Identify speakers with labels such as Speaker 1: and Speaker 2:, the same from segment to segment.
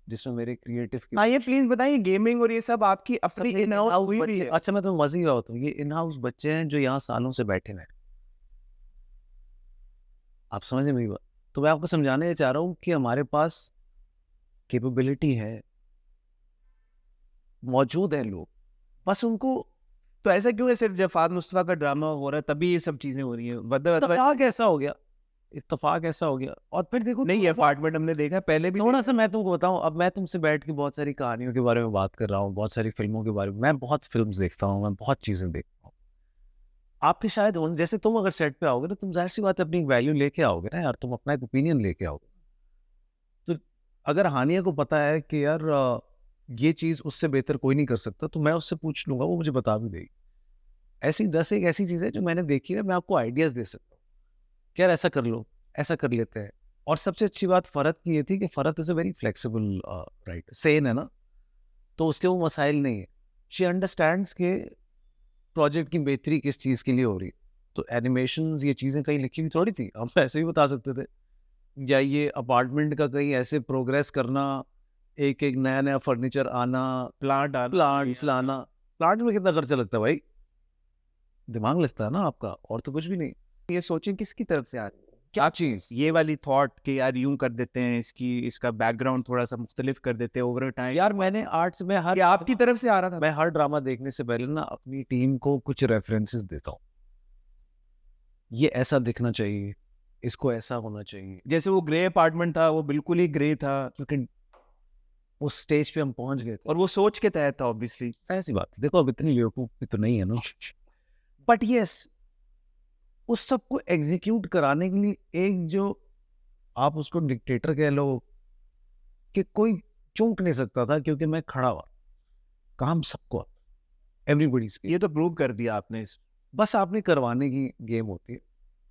Speaker 1: जिसमें मेरे क्रिएटिव की
Speaker 2: हाँ, ये प्लीज बताइए, गेमिंग और ये सब आपकी अपनी इन हाउस हुई भी
Speaker 1: बच्चे,
Speaker 2: है?
Speaker 1: अच्छा मैं तो मजे की बात हूँ, ये इन हाउस बच्चे हैं जो यहाँ सालों से बैठे हुए हैं। आप समझ मेरी बात? तो मैं आपको समझाने चाह रहा हूँ कि हमारे पास कैपेबिलिटी है, मौजूद है लोग, बस उनको
Speaker 2: तो ऐसा क्यों है सिर्फ जफात मुस्तफा का ड्रामा हो रहा है तभी ये सब चीजें हो रही है?
Speaker 1: इत्तेफाक ऐसा हो गया, इत्तेफाक ऐसा हो गया। और फिर देखो
Speaker 2: नहीं, ये
Speaker 1: थोड़ा सा,
Speaker 2: अपार्टमेंट हमने देखा है, पहले भी
Speaker 1: थोड़ा
Speaker 2: देखा
Speaker 1: सा मैं तुमको बताऊं, अब मैं तुमसे बैठ के बहुत सारी कहानियों के बारे में बात कर रहा हूँ, बहुत सारी फिल्मों के बारे में, मैं बहुत फिल्म्स देखता हूँ, मैं बहुत चीजें देखता हूँ। आपके शायद होने जैसे, तुम अगर सेट पे आओगे ना, तुम जाहिर सी बात है अपनी एक वैल्यू लेके आओगे ना यार, तुम अपना एक ओपिनियन लेके आओगे। तो अगर हानिया को पता है कि यार ये चीज उससे बेहतर कोई नहीं कर सकता, तो मैं उससे पूछ लूंगा, वो मुझे बता भी देगी। ऐसी 10 एक ऐसी चीज है जो मैंने देखी है, मैं आपको आइडियाज दे सकता हूँ कि यार ऐसा कर लो, ऐसा कर लेते हैं। और सबसे अच्छी बात फरहत की ये थी कि Farhat is a very flexible right, Sen है ना, तो उसके वो मसाइल नहीं है। शी अंडरस्टैंड्स के प्रोजेक्ट की बेहतरी किस चीज़ के लिए हो रही है। तो एनिमेशन ये चीज़ें कहीं लिखी हुई थोड़ी थी, हम ऐसे ही बता सकते थे। या ये अपार्टमेंट का कहीं ऐसे प्रोग्रेस करना, एक एक नया नया फर्नीचर आना,
Speaker 2: प्लांट आना,
Speaker 1: प्लांट्स लाना। प्लांट में कितना खर्चा लगता है भाई? दिमाग लगता है ना आपका, और तो कुछ भी नहीं।
Speaker 2: ये सोचें किसकी तरफ से आ रही है?
Speaker 1: क्या चीज़?
Speaker 2: ये वाली थॉट कि यार यूं कर देते हैं, इसका बैकग्राउंड थोड़ा सा मुख्तलिफ कर देते हैं ओवर टाइम,
Speaker 1: यार मैंने आर्ट्स में हर
Speaker 2: ये आपकी तरफ से आ रहा था?
Speaker 1: मैं हर ड्रामा देखने से पहले ना अपनी टीम को कुछ रेफरेंसेस देता हूँ। ये ऐसा दिखना चाहिए, इसको ऐसा होना चाहिए,
Speaker 2: जैसे वो ग्रे अपार्टमेंट था, वो बिल्कुल ही ग्रे था
Speaker 1: क्योंकि उस स्टेज पे हम पहुंच गए थे।
Speaker 2: और वो सोच के तहत था ऑब्वियसली।
Speaker 1: ऐसी बात है। देखो अब इतनी बेवकूफ भी तो नहीं है ना, बट यस, उस सबको एग्जीक्यूट कराने के लिए एक जो, आप उसको डिक्टेटर कह लो, कि कोई चूक नहीं सकता था क्योंकि मैं खड़ा हुआ, काम सबको, एवरीबॉडीज की।
Speaker 2: ये तो प्रूव कर दिया आपने इस।
Speaker 1: बस आपने करवाने की गेम होती है।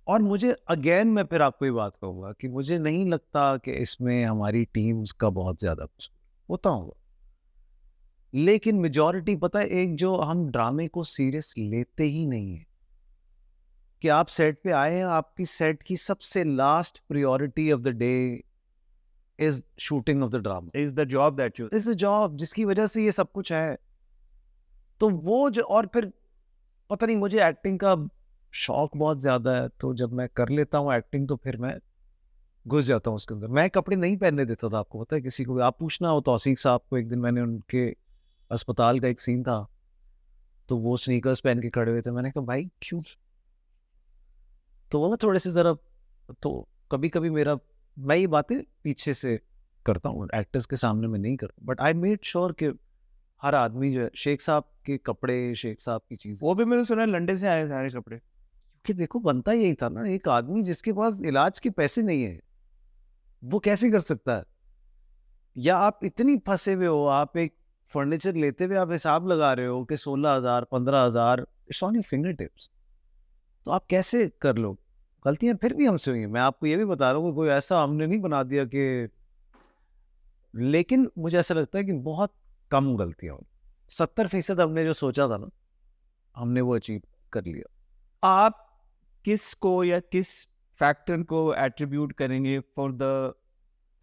Speaker 1: और मुझे अगेन मैं फिर आपको ये बात कहूंगा कि मुझे नहीं लगता कि इसमें हमारी टीम्स का बहुत ज्यादा कुछ होता होगा, लेकिन मेजॉरिटी पता है, एक जो हम ड्रामे को सीरियस लेते ही नहीं है, कि आप सेट पे आए हैं, आपकी सेट की सबसे last priority of the day is shooting of the drama,
Speaker 2: is the job that you.
Speaker 1: Is the job जिसकी वजह से ये सब कुछ है। तो वो जो, और फिर पता नहीं, मुझे एक्टिंग का शौक बहुत ज्यादा है, तो जब मैं कर लेता हूँ एक्टिंग तो फिर मैं घुस जाता हूँ उसके अंदर। मैं कपड़े नहीं पहनने देता था, आपको पता है, किसी को भी आप पूछना हो, तौसीक साहब को एक दिन मैंने उनके अस्पताल का एक सीन था, तो वो स्नीकर्स पहन के खड़े हुए थे, मैंने कहा भाई क्यों? तो वो ना थोड़े से जरा, तो कभी कभी मेरा, मैं ये बातें पीछे से करता हूँ, एक्टर्स के सामने में नहीं करता, बट आई मेड श्योर कि हर आदमी जो है, शेख साहब के कपड़े, शेख साहब की चीज,
Speaker 2: वो भी मैंने सुना है लंदन से आए सारे कपड़े।
Speaker 1: कि देखो बनता यही था ना, एक आदमी जिसके पास इलाज के पैसे नहीं है, वो कैसे कर सकता है? या आप इतनी फंसे हुए हो, आप एक फर्नीचर लेते हुए आप हिसाब लगा रहे हो कि 16,000 15,000, it's on your finger tips, तो आप कैसे कर लो? गलतियां फिर भी हमसे हुई हैं, मैं आपको ये भी बता रहा हूँ कि कोई ऐसा हमने नहीं बना दिया कि, लेकिन मुझे ऐसा लगता है कि बहुत कम गलतियां हुई। 70% हमने जो सोचा था ना, हमने वो अचीव कर लिया।
Speaker 2: आप किसको या किस फैक्टर को एट्रीब्यूट करेंगे फॉर द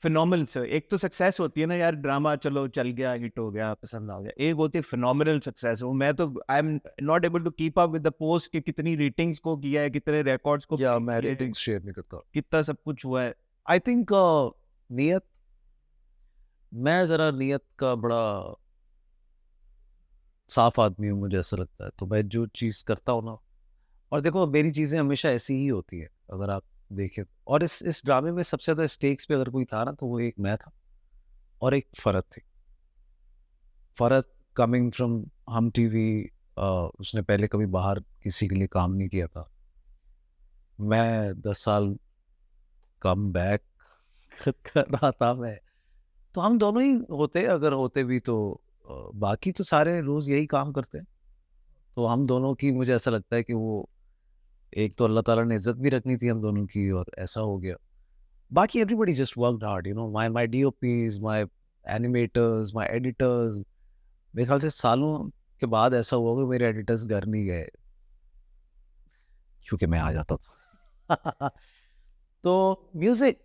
Speaker 2: फिनोमिनल सर? एक तो सक्सेस होती है ना यार, ड्रामा चलो चल गया, हिट हो गया, पसंद आ गया। एक होती है फिनोमिनल सक्सेस। हो मैं तो I am not able to keep up with the post कि कितनी रेटिंग्स को किया है, कितने रिकॉर्ड्स को
Speaker 1: या
Speaker 2: break
Speaker 1: मैं
Speaker 2: किया है,
Speaker 1: रेटिंग्स शेयर नहीं करता।
Speaker 2: कितना सब कुछ हुआ है।
Speaker 1: आई थिंक नियत, मैं जरा नियत का बड़ा साफ आदमी हूँ, मुझे ऐसा लगता है, तो मैं जो चीज़ करता हूँ ना, और देखो मेरी चीज़ें हमेशा ऐसी ही होती है अगर आप देखें। और इस ड्रामे में सबसे ज़्यादा स्टेक्स पे अगर कोई था ना, तो वो एक मैं था और एक फरहत थी। फरहत कमिंग फ्रॉम हम टीवी, उसने पहले कभी बाहर किसी के लिए काम नहीं किया था। मैं 10 साल कम बैक कर रहा था मैं, तो हम दोनों ही होते, अगर होते भी तो बाकी तो सारे रोज यही काम करते हैं। तो हम दोनों की, मुझे ऐसा लगता है कि वो, एक तो अल्लाह ताला ने इज्जत भी रखनी थी हम दोनों की, और ऐसा हो गया। बाकी everybody just worked hard, you know, my DOPs, my animators, my editors. मेरे ख्याल से सालों के बाद ऐसा हुआ कि मेरे एडिटर्स घर नहीं गए, क्योंकि मैं आ जाता था। तो music,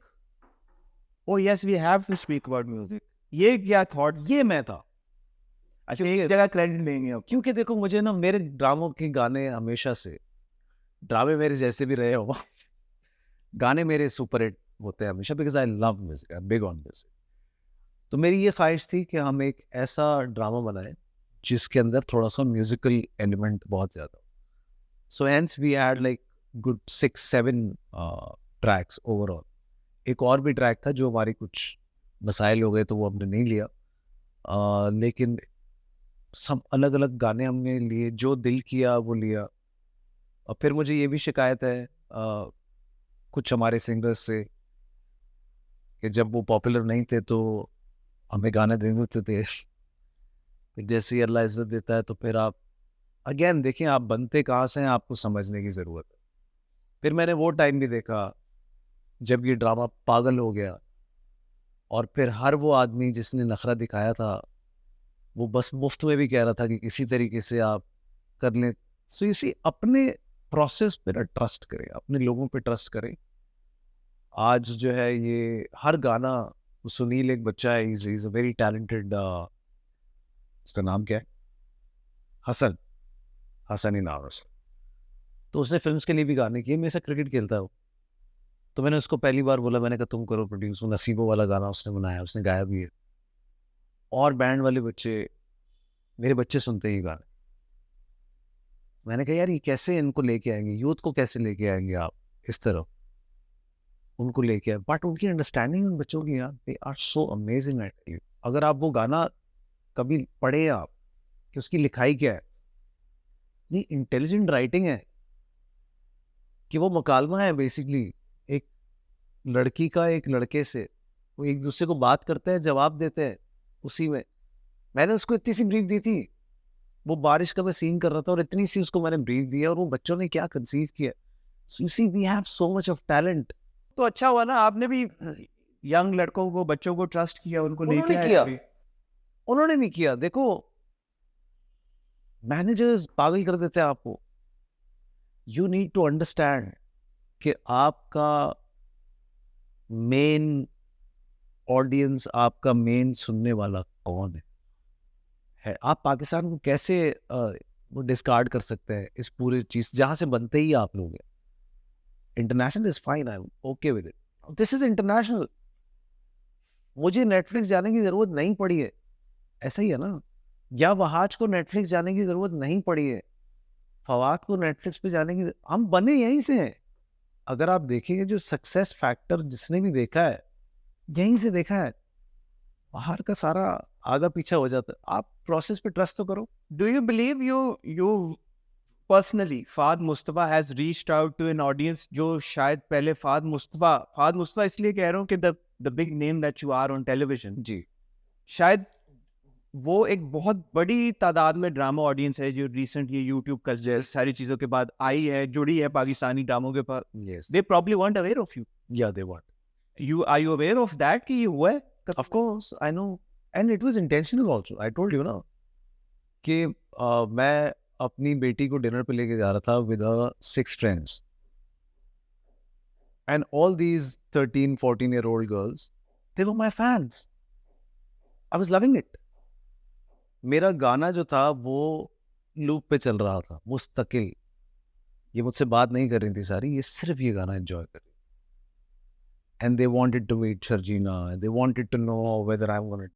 Speaker 2: Oh yes, we have to speak about music. ये क्या थॉट?
Speaker 1: ये मैं था।
Speaker 2: अच्छा,
Speaker 1: क्योंकि
Speaker 2: एक जगह क्रेडिट लेंगे आप।
Speaker 1: क्योंकि देखो मुझे ना मेरे ड्रामों के गाने हमेशा से, ड्रामे मेरे जैसे भी रहे हो, गाने मेरे सुपर हिट होते हैं हमेशा, because I love music, I am big on music. तो मेरी ये ख्वाहिश थी कि हम एक ऐसा ड्रामा बनाएं जिसके अंदर थोड़ा सा म्यूजिकल एलिमेंट बहुत ज़्यादा हो। So hence we had like good 6-7 tracks overall. एक और भी ट्रैक था जो हमारी कुछ मसाइल हो गए तो वो हमने नहीं लिया, लेकिन सब अलग अलग गाने हमने लिए, जो दिल किया वो लिया। और फिर मुझे ये भी शिकायत है कुछ हमारे सिंगर्स से कि जब वो पॉपुलर नहीं थे तो हमें गाने दे देते थे, फिर जैसे ही अल्लाह इज्जत देता है तो फिर आप अगेन देखिए आप बनते कहाँ से हैं, आपको समझने की ज़रूरत है। फिर मैंने वो टाइम भी देखा जब ये ड्रामा पागल हो गया, और फिर हर वो आदमी जिसने नखरा दिखाया था वो बस मुफ्त में भी कह रहा था कि किसी तरीके से आप कर लें। सो इसी अपने प्रोसेस पे ना ट्रस्ट करें, अपने लोगों पे ट्रस्ट करें। आज जो है ये हर गाना, सुनील एक बच्चा है, इज अ वेरी टैलेंटेड, उसका नाम क्या है, हसन, हसन ही नाम है उसका। तो उसने फिल्म्स के लिए भी गाने किए, मेरे से क्रिकेट खेलता है वो। तो मैंने उसको पहली बार बोला, मैंने कहा तुम करो प्रोड्यूस। वो नसीबों वाला गाना उसने बनाया, उसने गाया भी है। और बैंड वाले बच्चे, मेरे बच्चे सुनते हैं ये गाने। मैंने कहा यार ये कैसे इनको लेके आएंगे, यूथ को कैसे लेके आएंगे आप इस तरह, उनको लेके आए। बट उनकी अंडरस्टैंडिंग उन बच्चों की यार, they are so amazing at you. अगर आप वो गाना कभी पढ़े आप कि उसकी लिखाई क्या है, नहीं इंटेलिजेंट राइटिंग है, कि वो मुकालमा है बेसिकली एक लड़की का एक लड़के से, वो एक दूसरे को बात करते हैं, जवाब देते हैं उसी में। मैंने उसको इतनी सी ब्रीफ दी थी, वो बारिश का मैं सीन कर रहा था और इतनी सी उसको मैंने ब्रीफ दिया और वो बच्चों ने क्या कंसीव किया। So you see we have so much of talent.
Speaker 2: तो अच्छा हुआ ना आपने भी यंग लड़कों को, बच्चों को ट्रस्ट किया, उनको लेके
Speaker 1: उन्होंने
Speaker 2: आए
Speaker 1: किया,
Speaker 2: अभी।
Speaker 1: उन्होंने भी किया। देखो मैनेजर्स पागल कर देते हैं आपको। यू नीड टू अंडरस्टैंड कि आपका मेन ऑडियंस, आपका मेन सुनने वाला कौन है। आप पाकिस्तान को कैसे वो डिस्कार्ड कर सकते हैं इस पूरी चीज जहां से बनते ही आप लोग हैं। International is fine, I am okay with it, this is international. मुझे नेटफ्लिक्स जाने की जरूरत नहीं पड़ी है, ऐसा ही है ना। या वहाज को नेटफ्लिक्स जाने की जरूरत नहीं पड़ी है, फवाद को नेटफ्लिक्स पे जाने की, हम बने यहीं से हैं। अगर आप देखेंगे जो सक्सेस फैक्टर जिसने भी देखा है यहीं से देखा है, बाहर का सारा आगा पीछा हो जाता है। आप प्रोसेस पे ट्रस्ट तो करो।
Speaker 2: Do you believe you personally, Fahd Mustafa has reached out to an audience जो शायद पहले Fahd Mustafa इसलिए कह रहा हूँ कि the big name that you are on television,
Speaker 1: जी
Speaker 2: शायद वो एक बहुत बड़ी तादाद में ड्रामा ऑडियंस है जो रिसेंट ये यूट्यूब कल्चर
Speaker 1: Yes.
Speaker 2: सारी चीज़ों के बाद आई है, जुड़ी है पाकिस्तानी ड्रामों के पास।
Speaker 1: Yes,
Speaker 2: They probably weren't aware of you.
Speaker 1: या they want,
Speaker 2: Are you aware of that कि ये हुआ है?
Speaker 1: of course I know, and it was intentional also. I told you ना कि मैं अपनी बेटी को डिनर पे लेके जा रहा था with 6 friends, and all these 13-14-year-old girls, they were my fans. I was loving it. मेरा गाना जो था वो लूप पे चल रहा था मुस्तकिल। ये मुझसे बात नहीं कर रही थी सारी, ये सिर्फ ये गाना एंजॉय कर रही। And they wanted to meet Sharjina, and they wanted to know whether I'm going to